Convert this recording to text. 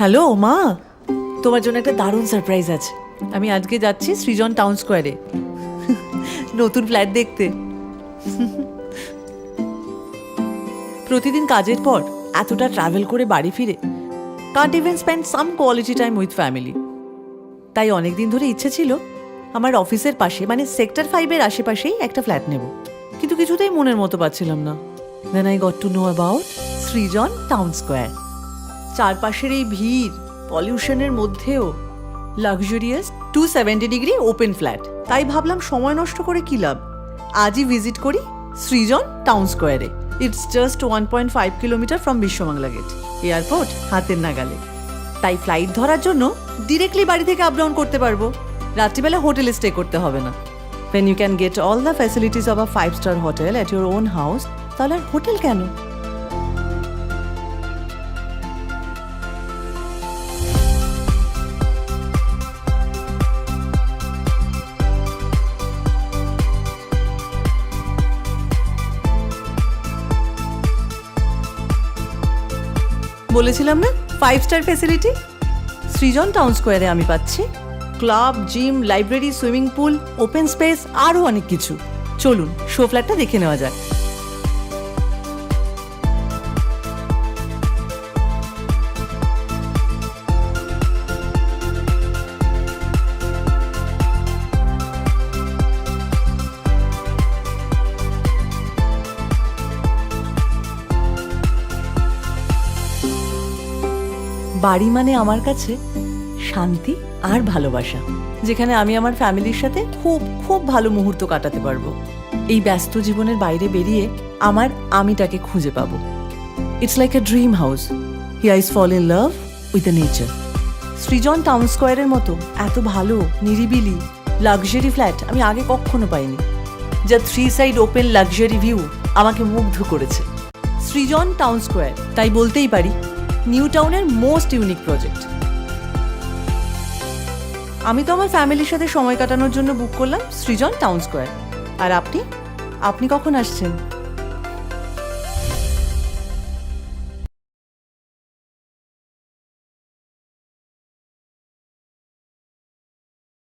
Hello মা, তোমার জন্য একটা দারুণ সারপ্রাইজ আছে। আমি আজকে যাচ্ছি সৃজন টাউন স্কোয়ারে নতুন ফ্ল্যাট দেখতে। প্রতিদিন কাজের পর এতটা ট্রাভেল করে বাড়ি ফিরে Kant even spend some quality time with family. তাই অনেকদিন ধরে ইচ্ছে ছিল আমার অফিসের পাশে মানে সেক্টর 5-এর আশেপাশেই একটা ফ্ল্যাট নেব, কিন্তু কিছুতেই মনের মতো পাচ্ছিলাম না। Then I got to know about Srijan town square. চারপাশের এই ভিড় পলিউশনের মধ্যেও লাক্সারিয়াস 270 ডিগ্রি ওপেন ফ্ল্যাট। তাই ভাবলাম সময় নষ্ট করে কি লাভ, আজই ভিজিট করি সৃজন টাউন স্কোয়ারে। It's just 1.5 kilometre from Biswa Bangla gate, airport হাতের নাগালে। তাই ফ্লাইট ধরার জন্য ডিরেক্টলি বাড়ি থেকে আপ ডাউন করতে পারবো, রাত্রিবেলা হোটেলে স্টে করতে হবে না। When you can get all the facilities of a 5-star hotel at your own house, তাহলে আর হোটেল কেন? বলেছিলাম না 5-স্টার ফ্যাসিলিটি সৃজন টাউন স্কোয়ারে আমি পাচ্ছি। Club, gym, library, swimming pool, open space, আরও অনেক কিছু। চলুন শো ফ্ল্যাটটা দেখে নেওয়া যাক। বাড়ি মানে আমার কাছে শান্তি আর ভালোবাসা, যেখানে আমি আমার ফ্যামিলির সাথে খুব খুব ভালো মুহূর্ত কাটাতে পারবো। এই ব্যস্ত জীবনের বাইরে বেরিয়ে আমার আমিটাকে খুঁজে পাবো। It's like a dream house, here is fall in love with the nature. Srijan town স্কোয়ারের মতো এত ভালো নিরিবিলি লাক্সারি ফ্ল্যাট আমি আগে কখনো পাইনি, যা 3 সাইড ওপেন লাক্সারি ভিউ আমাকে মুগ্ধ করেছে। সৃজন টাউন স্কোয়ার, তাই বলতেই পারি নিউ টাউনের মোস্ট ইউনিক প্রজেক্ট। আমি তো আমার ফ্যামিলির সাথে সময় কাটানোর জন্য বুক করলাম সৃজন টাউন স্কোয়ার। আর আপনি কখন আসছেন?